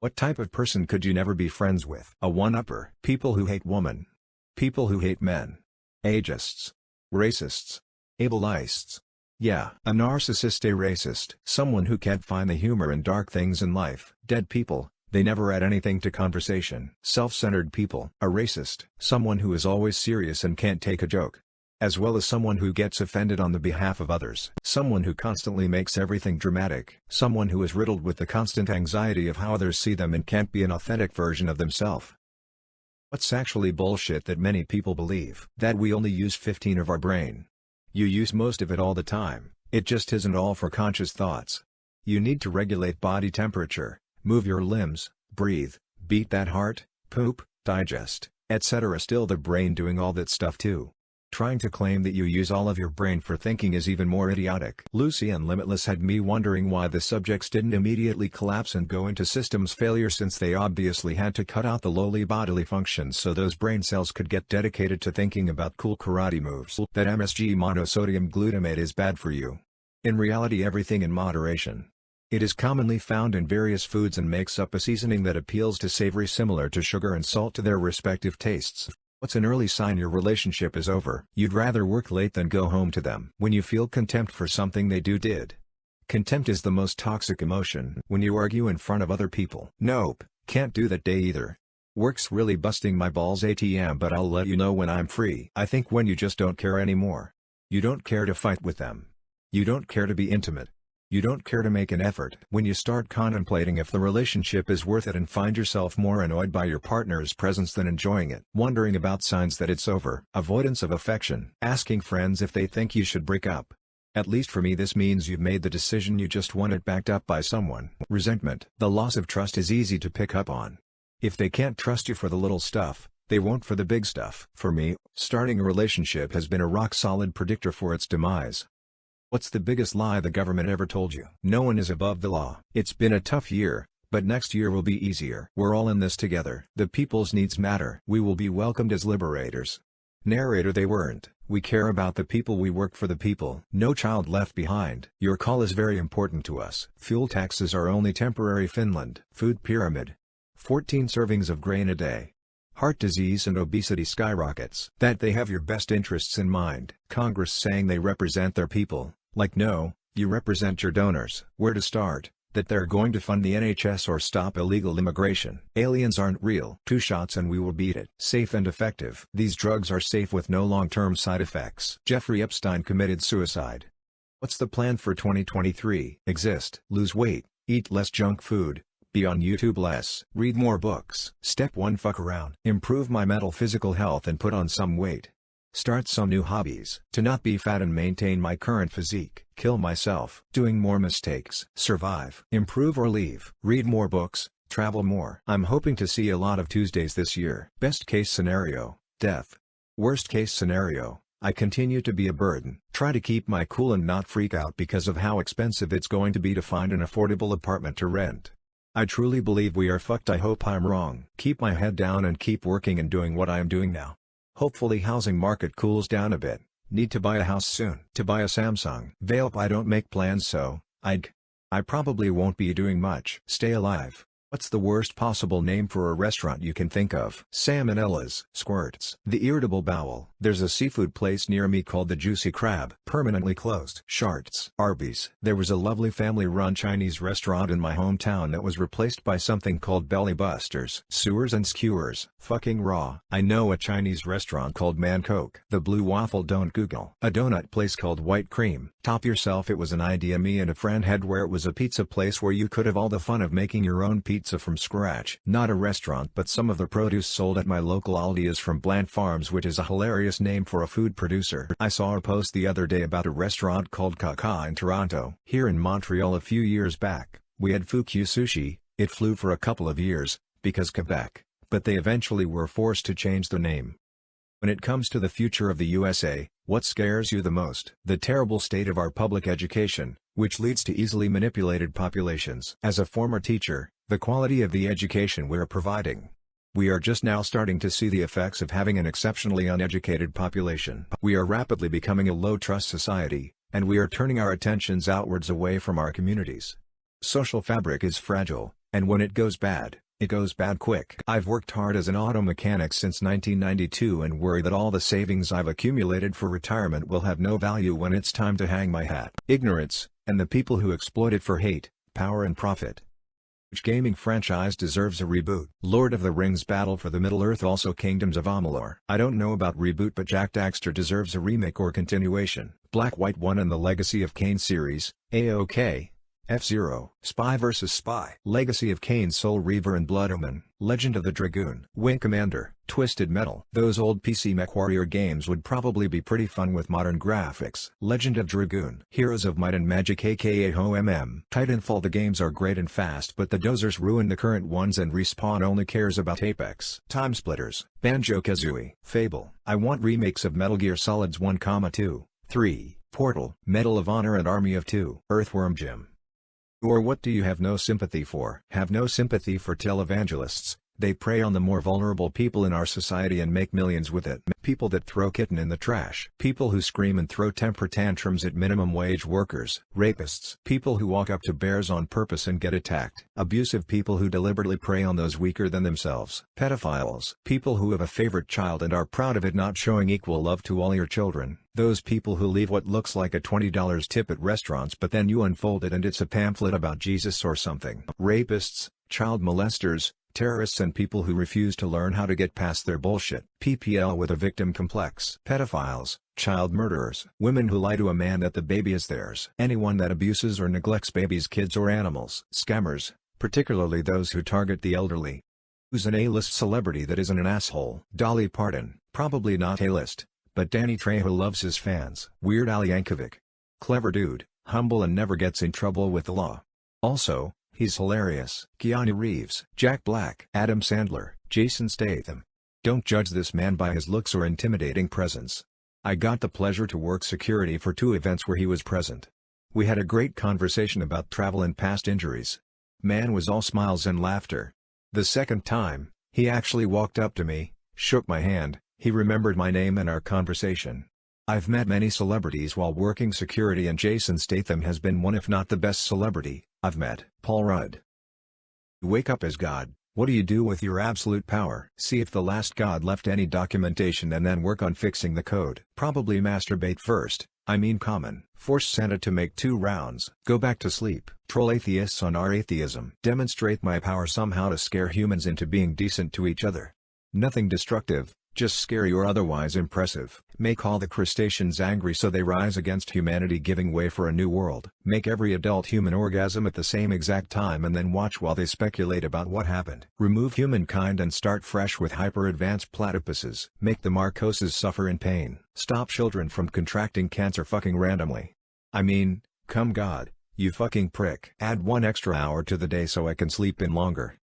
What type of person could you never be friends with? A one-upper. People who hate women. People who hate men. Ageists. Racists. Abeleists. Yeah, a narcissist, a racist. Someone who can't find the humor in dark things in life. Dead people, they never add anything to conversation. Self-centered people. A racist. Someone who is always serious and can't take a joke. As well as someone who gets offended on the behalf of others. Someone who constantly makes everything dramatic. Someone who is riddled with the constant anxiety of how others see them and can't be an authentic version of themselves. What's actually bullshit that many people believe? That we only use 15 of our brain. You use most of it all the time, it just isn't all for conscious thoughts. You need to regulate body temperature, move your limbs, breathe, beat that heart, poop, digest, etc. Still the brain doing all that stuff too. Trying to claim that you use all of your brain for thinking is even more idiotic. Lucy and Limitless had me wondering why the subjects didn't immediately collapse and go into systems failure, since they obviously had to cut out the lowly bodily functions so those brain cells could get dedicated to thinking about cool karate moves. That MSG monosodium glutamate is bad for you. In reality, everything in moderation. It is commonly found in various foods and makes up a seasoning that appeals to savory similar to sugar and salt to their respective tastes. What's an early sign your relationship is over? You'd rather work late than go home to them. When you feel contempt for something they did. Contempt is the most toxic emotion. When you argue in front of other people. Nope, can't do that day either. Work's really busting my balls ATM, but I'll let you know when I'm free. I think when you just don't care anymore. You don't care to fight with them. You don't care to be intimate. You don't care to make an effort. When you start contemplating if the relationship is worth it and find yourself more annoyed by your partner's presence than enjoying it. Wondering about signs that it's over. Avoidance of affection. Asking friends if they think you should break up. At least for me this means you've made the decision, you just want it backed up by someone. Resentment. The loss of trust is easy to pick up on. If they can't trust you for the little stuff, they won't for the big stuff. For me, starting a relationship has been a rock-solid predictor for its demise. What's the biggest lie the government ever told you? No one is above the law. It's been a tough year, but next year will be easier. We're all in this together. The people's needs matter. We will be welcomed as liberators. Narrator: they weren't. We care about the people, we work for the people. No child left behind. Your call is very important to us. Fuel taxes are only temporary. Finland. Food pyramid. 14 servings of grain a day. Heart disease and obesity skyrockets. That they have your best interests in mind. Congress saying they represent their people. Like, no, you represent your donors. Where to start? That they're going to fund the NHS or stop illegal immigration. Aliens aren't real. 2 shots and we will beat it. Safe and effective. These drugs are safe with no long-term side effects. Jeffrey Epstein committed suicide. What's the plan for 2023? Exist. Lose weight. Eat less junk food. Be on YouTube less. Read more books. Step 1: fuck around. Improve my mental physical health and put on some weight. Start some new hobbies. To not be fat and maintain my current physique. Kill myself. Doing more mistakes. Survive. Improve or leave. Read more books. Travel more. I'm hoping to see a lot of Tuesdays this year. Best case scenario: death. Worst case scenario: I continue to be a burden. Try to keep my cool and not freak out because of how expensive it's going to be to find an affordable apartment to rent. I truly believe we are fucked. I hope I'm wrong. Keep my head down and keep working and doing what I am doing now. Hopefully housing market cools down a bit. Need to buy a house soon. To buy a Samsung. Vape. I don't make plans, so I probably won't be doing much. Stay alive. What's the worst possible name for a restaurant you can think of? Salmonellas. Squirts. The irritable bowel. There's a seafood place near me called the Juicy Crab. Permanently closed. Sharts. Arby's. There was a lovely family-run Chinese restaurant in my hometown that was replaced by something called Belly Busters. Sewers and skewers. Fucking raw. I know a Chinese restaurant called Man Coke. The Blue Waffle. Don't Google. A donut place called White Cream. Top yourself. It was an idea me and a friend had where it was a pizza place where you could have all the fun of making your own pizza from scratch. Not a restaurant, but some of the produce sold at my local Aldi is from Bland Farms, which is a hilarious name for a food producer. I saw a post the other day about a restaurant called Kaka in Toronto. Here in Montreal a few years back, we had Fukyu Sushi. It flew for a couple of years, because Quebec, but they eventually were forced to change the name. When it comes to the future of the USA, what scares you the most? The terrible state of our public education, which leads to easily manipulated populations. As a former teacher, the quality of the education we're providing. We are just now starting to see the effects of having an exceptionally uneducated population. We are rapidly becoming a low-trust society, and we are turning our attentions outwards away from our communities. Social fabric is fragile, And when it goes bad, it goes bad quick. I've worked hard as an auto mechanic since 1992 and worry that all the savings I've accumulated for retirement will have no value when it's time to hang my hat. Ignorance, and the people who exploit it for hate, power and profit. Which gaming franchise deserves a reboot? Lord of the Rings Battle for the Middle-earth, also Kingdoms of Amalur. I don't know about reboot, but Jak Daxter deserves a remake or continuation. Black White 1 and the Legacy of Kain series, AOK. F-Zero, Spy vs. Spy, Legacy of Kain, Soul Reaver and Blood Omen, Legend of the Dragoon, Wing Commander, Twisted Metal. Those old PC MechWarrior games would probably be pretty fun with modern graphics. Legend of Dragoon, Heroes of Might and Magic aka HOMM. Titanfall. The games are great and fast, but the dozers ruin the current ones and Respawn only cares about Apex. Timesplitters, Banjo-Kazooie, Fable. I want remakes of Metal Gear Solids 1, 2, 3, Portal, Medal of Honor and Army of Two. Earthworm Jim. Or what do you have no sympathy for? Have no sympathy for televangelists. They prey on the more vulnerable people in our society and make millions with it. People that throw kitten in the trash. People who scream and throw temper tantrums at minimum wage workers. Rapists. People who walk up to bears on purpose and get attacked. Abusive people who deliberately prey on those weaker than themselves. Pedophiles. People who have a favorite child and are proud of it, not showing equal love to all your children. Those people who leave what looks like a $20 tip at restaurants but then you unfold it and it's a pamphlet about Jesus or something. Rapists, child molesters, terrorists and people who refuse to learn how to get past their bullshit. PPL with a victim complex. Pedophiles, child murderers. Women who lie to a man that the baby is theirs. Anyone that abuses or neglects babies, kids or animals. Scammers, particularly those who target the elderly. Who's an A-list celebrity that isn't an asshole? Dolly Parton, probably not A-list, but Danny Trejo loves his fans. Weird Al Yankovic. Clever dude, humble and never gets in trouble with the law. Also, he's hilarious. Keanu Reeves, Jack Black, Adam Sandler, Jason Statham. Don't judge this man by his looks or intimidating presence. I got the pleasure to work security for 2 events where he was present. We had a great conversation about travel and past injuries. Man was all smiles and laughter. The second time, he actually walked up to me, shook my hand, he remembered my name and our conversation. I've met many celebrities while working security and Jason Statham has been one, if not the best celebrity I've met. Paul Rudd. Wake up as God. What do you do with your absolute power? See if the last God left any documentation and then work on fixing the code. Probably masturbate first, I mean common. Force Santa to make 2 rounds. Go back to sleep. Troll atheists on our atheism. Demonstrate my power somehow to scare humans into being decent to each other. Nothing destructive, just scary or otherwise impressive. Make all the crustaceans angry so they rise against humanity, giving way for a new world. Make every adult human orgasm at the same exact time and then watch while they speculate about what happened. Remove humankind and start fresh with hyper-advanced platypuses. Make the Marcoses suffer in pain. Stop children from contracting cancer fucking randomly. I mean, come God, you fucking prick. Add 1 extra hour to the day so I can sleep in longer.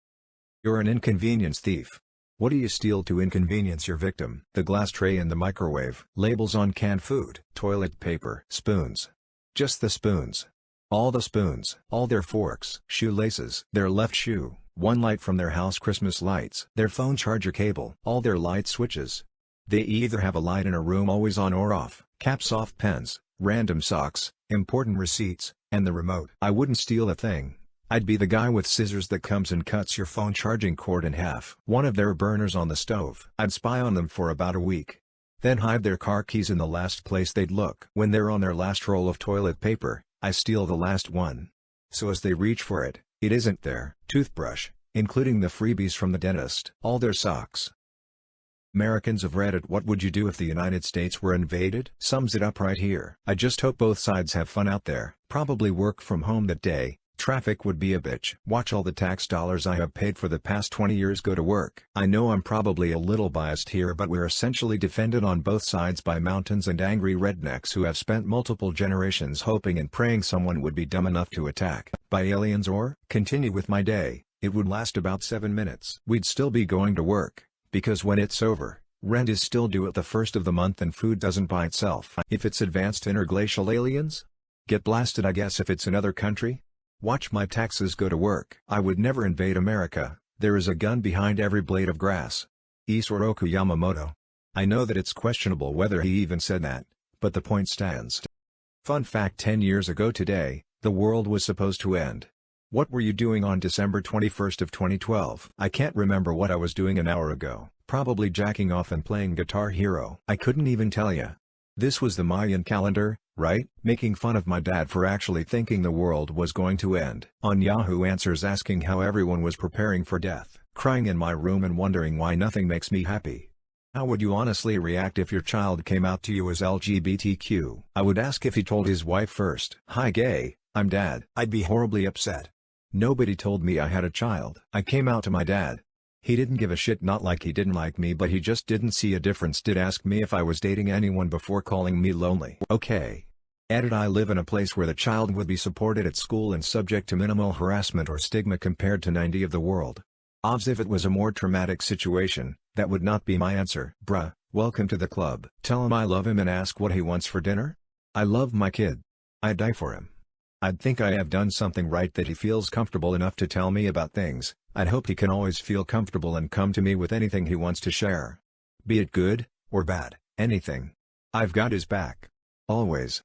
You're an inconvenience thief. What do you steal to inconvenience your victim? The glass tray in the microwave. Labels on canned food. Toilet paper. Spoons. Just the spoons. All the spoons. All their forks. Shoelaces. Their left shoe. 1 light from their house Christmas lights. Their phone charger cable. All their light switches. They either have a light in a room always on or off. Caps off pens. Random socks. Important receipts. And the remote. I wouldn't steal a thing. I'd be the guy with scissors that comes and cuts your phone charging cord in half. One of their burners on the stove. I'd spy on them for about a week. Then hide their car keys in the last place they'd look. When they're on their last roll of toilet paper, I steal the last one. So as they reach for it, it isn't there. Toothbrush, including the freebies from the dentist. All their socks. Americans of Reddit, what would you do if the United States were invaded? Sums it up right here. I just hope both sides have fun out there. Probably work from home that day. Traffic would be a bitch. Watch all the tax dollars I have paid for the past 20 years go to work. I know I'm probably a little biased here, but we're essentially defended on both sides by mountains and angry rednecks who have spent multiple generations hoping and praying someone would be dumb enough to attack. By aliens or continue with my day, it would last about 7 minutes. We'd still be going to work, because when it's over, rent is still due at the first of the month and food doesn't buy itself. If it's advanced interglacial aliens? Get blasted, I guess. If it's another country? Watch my taxes go to work. I would never invade America. There is a gun behind every blade of grass. Isoroku Yamamoto. I know that it's questionable whether he even said that, but the point stands. Fun fact: 10 years ago today, the world was supposed to end. What were you doing on December 21st of 2012? I can't remember what I was doing an hour ago. Probably jacking off and playing Guitar Hero. I couldn't even tell ya. This was the Mayan calendar, right? Making fun of my dad for actually thinking the world was going to end. On Yahoo Answers asking how everyone was preparing for death. Crying in my room and wondering why nothing makes me happy. How would you honestly react if your child came out to you as LGBTQ? I would ask if he told his wife first. Hi gay, I'm dad. I'd be horribly upset. Nobody told me I had a child. I came out to my dad. He didn't give a shit, not like he didn't like me, but he just didn't see a difference. Did ask me if I was dating anyone before calling me lonely. Okay. Edit. I live in a place where the child would be supported at school and subject to minimal harassment or stigma compared to 90% of the world. Obs, if it was a more traumatic situation, that would not be my answer. Bruh, welcome to the club. Tell him I love him and ask what he wants for dinner? I love my kid. I'd die for him. I'd think I have done something right that he feels comfortable enough to tell me about things. I'd hope he can always feel comfortable and come to me with anything he wants to share. Be it good, or bad, anything. I've got his back. Always.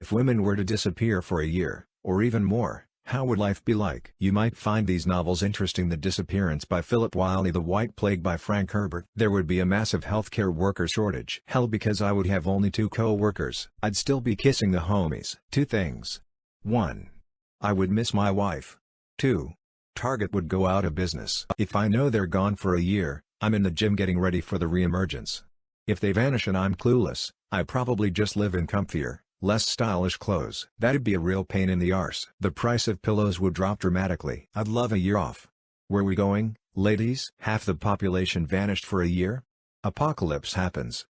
If women were to disappear for a year, or even more, how would life be like? You might find these novels interesting. The Disappearance by Philip Wiley, The White Plague by Frank Herbert. There would be a massive healthcare worker shortage. Hell, because I would have only 2 co-workers. I'd still be kissing the homies. 2 things. 1. I would miss my wife. 2. Target would go out of business. If I know they're gone for a year, I'm in the gym getting ready for the reemergence. If they vanish and I'm clueless, I probably just live in comfier, less stylish clothes. That'd be a real pain in the arse. The price of pillows would drop dramatically. I'd love a year off. Where we going, ladies? Half the population vanished for a year? Apocalypse happens.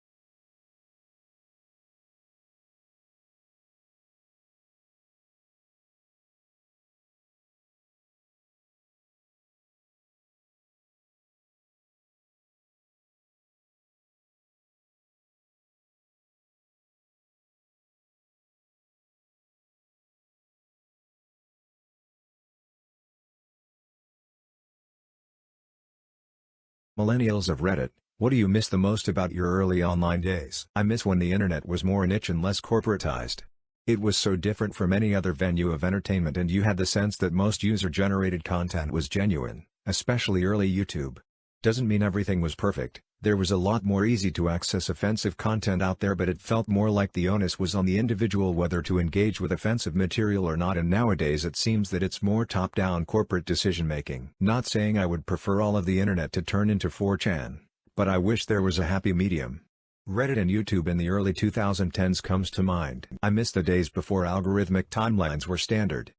Millennials of Reddit, what do you miss the most about your early online days? I miss when the internet was more niche and less corporatized. It was so different from any other venue of entertainment, and you had the sense that most user-generated content was genuine, especially early YouTube. Doesn't mean everything was perfect. There was a lot more easy-to-access offensive content out there, but it felt more like the onus was on the individual whether to engage with offensive material or not, and nowadays it seems that it's more top-down corporate decision-making. Not saying I would prefer all of the internet to turn into 4chan, but I wish there was a happy medium. Reddit and YouTube in the early 2010s comes to mind. I miss the days before algorithmic timelines were standard.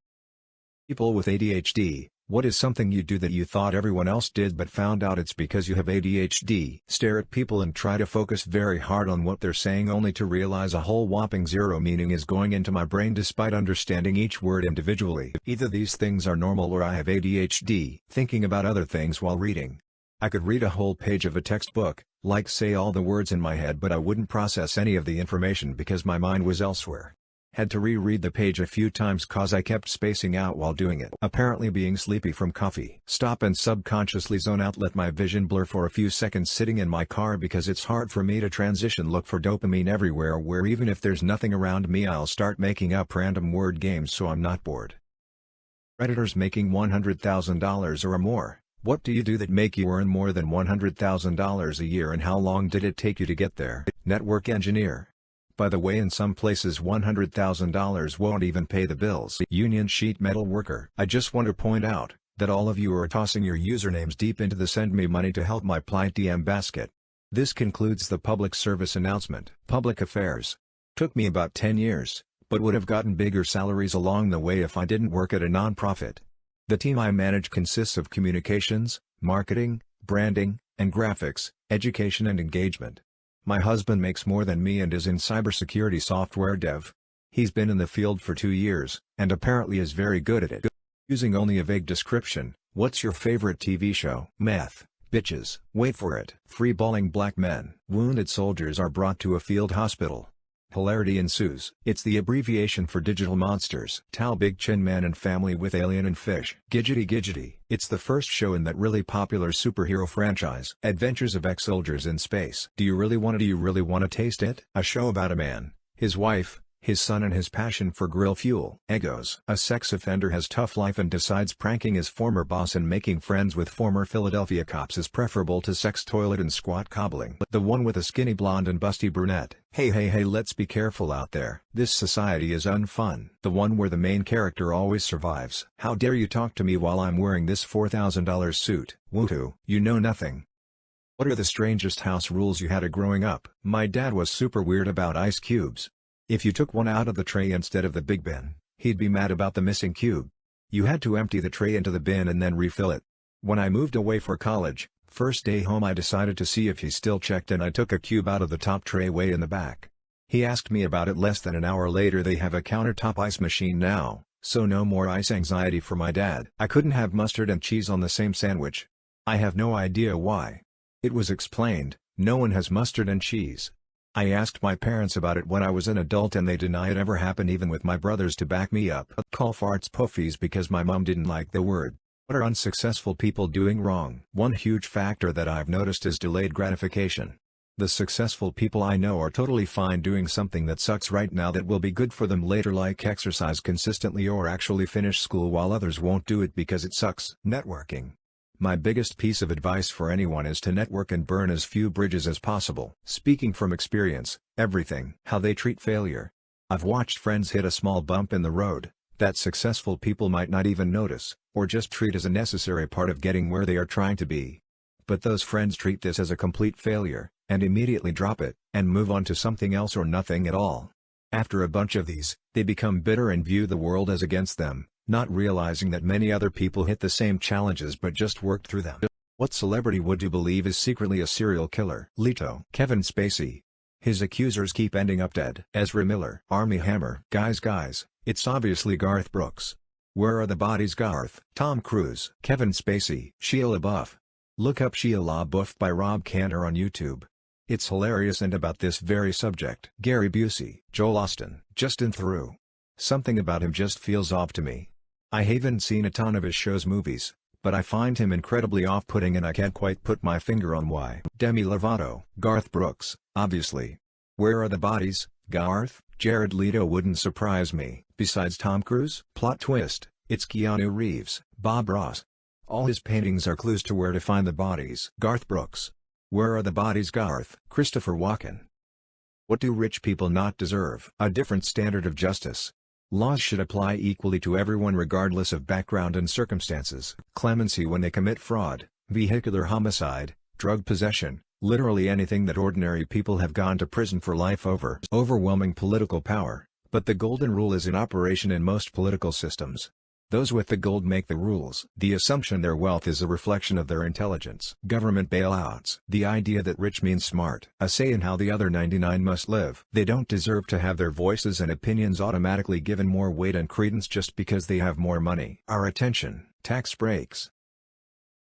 People with ADHD. What is something you do that you thought everyone else did but found out it's because you have ADHD? Stare at people and try to focus very hard on what they're saying, only to realize a whole whopping zero meaning is going into my brain despite understanding each word individually. Either these things are normal or I have ADHD. Thinking about other things while reading. I could read a whole page of a textbook, like say all the words in my head, but I wouldn't process any of the information because my mind was elsewhere. Had to reread the page a few times cause I kept spacing out while doing it. Apparently being sleepy from coffee. Stop and subconsciously zone out, let my vision blur for a few seconds sitting in my car because it's hard for me to transition. Look for dopamine everywhere, where even if there's nothing around me I'll start making up random word games so I'm not bored. Redditors making $100,000 or more. What do you do that make you earn more than $100,000 a year, and how long did it take you to get there? Network engineer. By the way, in some places $100,000 won't even pay the bills. Union sheet metal worker. I just want to point out that all of you are tossing your usernames deep into the send me money to help my plight DM basket. This concludes the public service announcement. Public affairs. Took me about 10 years, but would have gotten bigger salaries along the way if I didn't work at a nonprofit. The team I manage consists of communications, marketing, branding, and graphics, education and engagement. My husband makes more than me and is in cybersecurity software dev. He's been in the field for 2 years, and apparently is very good at it. Using only a vague description, what's your favorite TV show? Meth, bitches, wait for it. Freeballing black men. Wounded soldiers are brought to a field hospital. Hilarity ensues. It's the abbreviation for Digital Monsters. Tal Big Chin Man and Family with Alien and Fish. Gidgety Gidgety. It's the first show in that really popular superhero franchise. Adventures of Ex-Soldiers in Space. Do you really want to taste it? A show about a man, his wife, his son and his passion for grill fuel. Egos. A sex offender has tough life and decides pranking his former boss and making friends with former Philadelphia cops is preferable to sex toilet and squat cobbling. The one with a skinny blonde and busty brunette. Hey, let's be careful out there. This society is unfun. The one where the main character always survives. How dare you talk to me while I'm wearing this $4,000 suit? Woohoo, you know nothing. What are the strangest house rules you had growing up? My dad was super weird about ice cubes. If you took one out of the tray instead of the big bin, he'd be mad about the missing cube. You had to empty the tray into the bin and then refill it. When I moved away for college, first day home I decided to see if he still checked and I took a cube out of the top tray way in the back. He asked me about it less than an hour later. They have a countertop ice machine now, so no more ice anxiety for my dad. I couldn't have mustard and cheese on the same sandwich. I have no idea why. It was explained, no one has mustard and cheese. I asked my parents about it when I was an adult and they deny it ever happened, even with my brothers to back me up. Call farts puffies because my mom didn't like the word. What are unsuccessful people doing wrong? One huge factor that I've noticed is delayed gratification. The successful people I know are totally fine doing something that sucks right now that will be good for them later, like exercise consistently or actually finish school, while others won't do it because it sucks. Networking. My biggest piece of advice for anyone is to network and burn as few bridges as possible. Speaking from experience, everything. How they treat failure. I've watched friends hit a small bump in the road that successful people might not even notice, or just treat as a necessary part of getting where they are trying to be. But those friends treat this as a complete failure, and immediately drop it, and move on to something else or nothing at all. After a bunch of these, they become bitter and view the world as against them, not realizing that many other people hit the same challenges but just worked through them. What celebrity would you believe is secretly a serial killer? Leto. Kevin Spacey. His accusers keep ending up dead. Ezra Miller. Armie Hammer. Guys, it's obviously Garth Brooks. Where are the bodies, Garth? Tom Cruise. Kevin Spacey. Shia LaBeouf. Look up Shia LaBeouf by Rob Cantor on YouTube. It's hilarious and about this very subject. Gary Busey. Joel Austin. Justin Theroux. Something about him just feels off to me. I haven't seen a ton of his show's movies, but I find him incredibly off-putting and I can't quite put my finger on why. Demi Lovato. Garth Brooks, obviously. Where are the bodies, Garth? Jared Leto wouldn't surprise me. Besides Tom Cruise? Plot twist, it's Keanu Reeves. Bob Ross. All his paintings are clues to where to find the bodies. Garth Brooks. Where are the bodies, Garth? Christopher Walken. What do rich people not deserve? A different standard of justice. Laws should apply equally to everyone regardless of background and circumstances. Clemency when they commit fraud, vehicular homicide, drug possession, literally anything that ordinary people have gone to prison for life over. Overwhelming political power, but the golden rule is in operation in most political systems. Those with the gold make the rules. The assumption their wealth is a reflection of their intelligence. Government bailouts. The idea that rich means smart. A say in how the other 99 must live. They don't deserve to have their voices and opinions automatically given more weight and credence just because they have more money. Our attention. Tax breaks.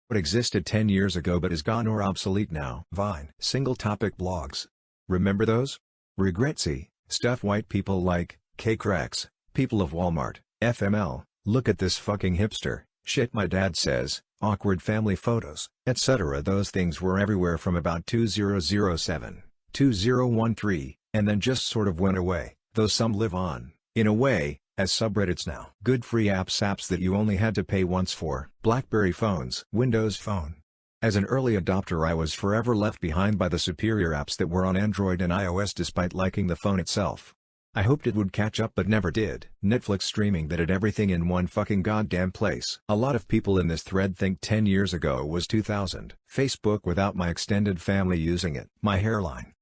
What existed 10 years ago but is gone or obsolete now. Vine. Single topic blogs. Remember those? Regretsy. Stuff white people like, K-Cracks, people of Walmart, FML. Look at this fucking hipster, shit my dad says, awkward family photos, etc. Those things were everywhere from about 2007, 2013, and then just sort of went away, though some live on, in a way, as subreddits now. Good free apps that you only had to pay once for. BlackBerry phones. Windows Phone. As an early adopter I was forever left behind by the superior apps that were on Android and iOS despite liking the phone itself. I hoped it would catch up but never did. Netflix streaming that had everything in one fucking goddamn place. A lot of people in this thread think 10 years ago was 2000. Facebook without my extended family using it. My hairline.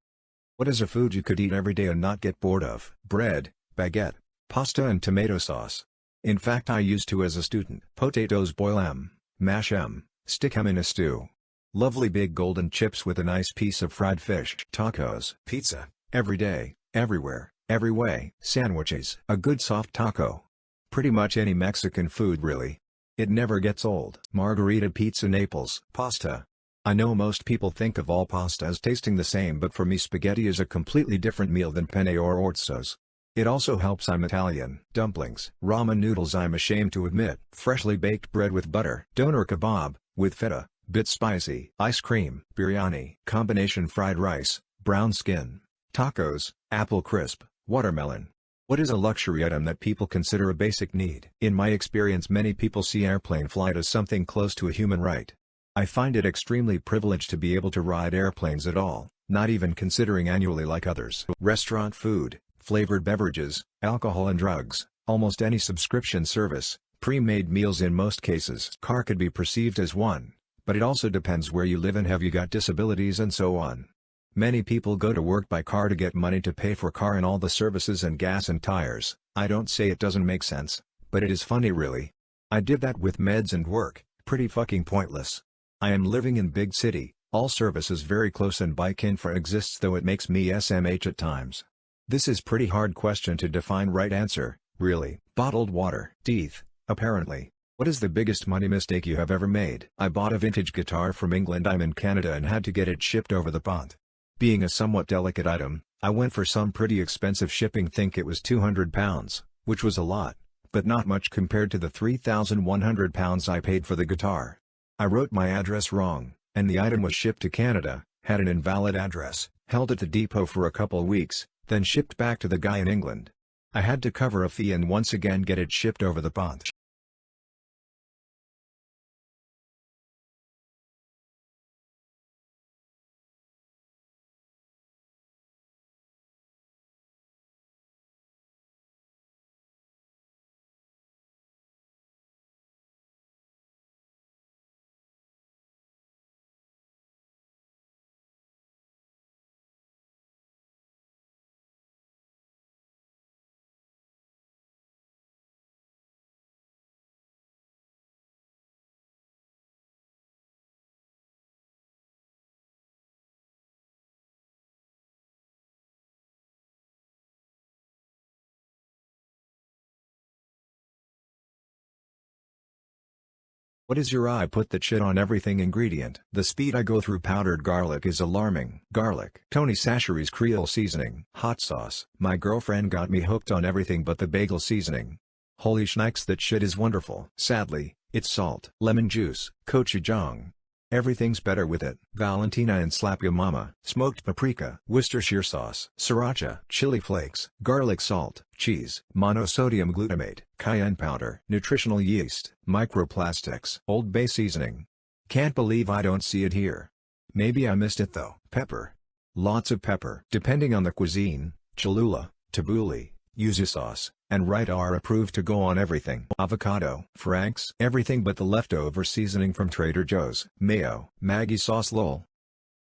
What is a food you could eat every day and not get bored of? Bread, baguette, pasta and tomato sauce. In fact I used to as a student. Potatoes, boil them, mash them, stick them in a stew. Lovely big golden chips with a nice piece of fried fish. Tacos. Pizza. Every day, everywhere. Every way. Sandwiches. A good soft taco. Pretty much any Mexican food really. It never gets old. Margarita pizza. Naples. Pasta. I know most people think of all pasta as tasting the same, but for me spaghetti is a completely different meal than penne or orzos. It also helps I'm Italian. Dumplings. Ramen noodles. I'm ashamed to admit. Freshly baked bread with butter. Doner kebab, with feta, bit spicy. Ice cream. Biryani. Combination fried rice, brown skin. Tacos, apple crisp. Watermelon. What is a luxury item that people consider a basic need? In my experience, many people see airplane flight as something close to a human right. I find it extremely privileged to be able to ride airplanes at all, not even considering annually like others. Restaurant food, flavored beverages, alcohol and drugs, almost any subscription service, pre-made meals in most cases. Car could be perceived as one, but it also depends where you live and have you got disabilities and so on. Many people go to work by car to get money to pay for car and all the services and gas and tires. I don't say it doesn't make sense, but it is funny really. I did that with meds and work, pretty fucking pointless. I am living in big city, all services very close and bike infra exists, though it makes me SMH at times. This is pretty hard question to define. Right answer, really. Bottled water. Teeth, apparently. What is the biggest money mistake you have ever made? I bought a vintage guitar from England. I'm in Canada and had to get it shipped over the pond. Being a somewhat delicate item, I went for some pretty expensive shipping. Think it was £200, which was a lot, but not much compared to the £3,100 I paid for the guitar. I wrote my address wrong, and the item was shipped to Canada, had an invalid address, held at the depot for a couple weeks, then shipped back to the guy in England. I had to cover a fee and once again get it shipped over the pond. What is your I put that shit on everything ingredient? The speed I go through powdered garlic is alarming. Garlic. Tony Chachere's Creole seasoning. Hot sauce. My girlfriend got me hooked on everything but the bagel seasoning. Holy schnikes, that shit is wonderful. Sadly, it's salt. Lemon juice. Gochujang. Everything's better with it. Valentina and Slap Ya Mama. Smoked paprika. Worcestershire sauce. Sriracha. Chili flakes. Garlic salt. Cheese. Monosodium glutamate. Cayenne powder. Nutritional yeast. Microplastics. Old Bay seasoning. Can't believe I don't see it here. Maybe I missed it though. Pepper. Lots of pepper. Depending on the cuisine, Cholula, tabbouleh, yuzu sauce, and right are approved to go on everything. Avocado. Frank's. Everything but the leftover seasoning from Trader Joe's. Mayo. Maggi sauce. Lol.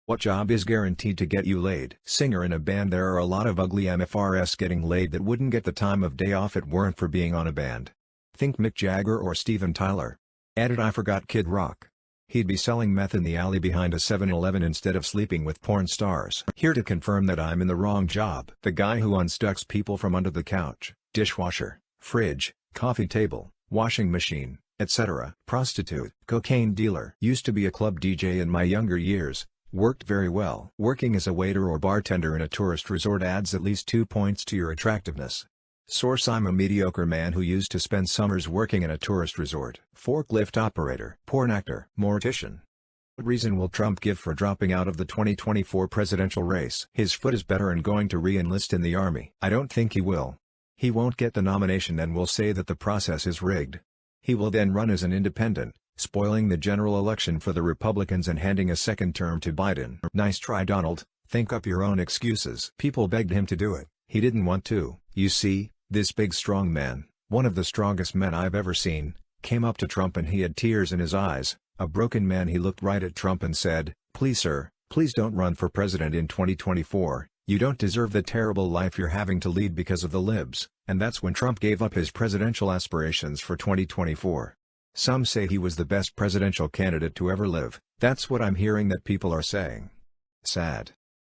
What job is guaranteed to get you laid? Singer in a band. There are a lot of ugly MFRs getting laid that wouldn't get the time of day off it weren't for being on a band. Think Mick Jagger or Steven Tyler. Edit: I forgot Kid Rock. He'd be selling meth in the alley behind a 7-Eleven instead of sleeping with porn stars. Here to confirm that I'm in the wrong job. The guy who unstucks people from under the couch, dishwasher, fridge, coffee table, washing machine, etc. Prostitute. Cocaine dealer. Used to be a club DJ in my younger years. Worked very well. Working as a waiter or bartender in a tourist resort adds at least 2 points to your attractiveness. Source: I'm a mediocre man who used to spend summers working in a tourist resort. Forklift operator. Porn actor. Mortician. What reason will Trump give for dropping out of the 2024 presidential race? His foot is better and going to re-enlist in the army. I don't think he will. He won't get the nomination and will say that the process is rigged. He will then run as an independent, spoiling the general election for the Republicans and handing a second term to Biden. Nice try, Donald. Think up your own excuses. People begged him to do it. He didn't want to. You see, this big strong man, one of the strongest men I've ever seen, came up to Trump and he had tears in his eyes. A broken man, he looked right at Trump and said, "Please sir, please don't run for president in 2024. You don't deserve the terrible life you're having to lead because of the libs." And that's when Trump gave up his presidential aspirations for 2024. Some say he was the best presidential candidate to ever live. That's what I'm hearing that people are saying. Sad.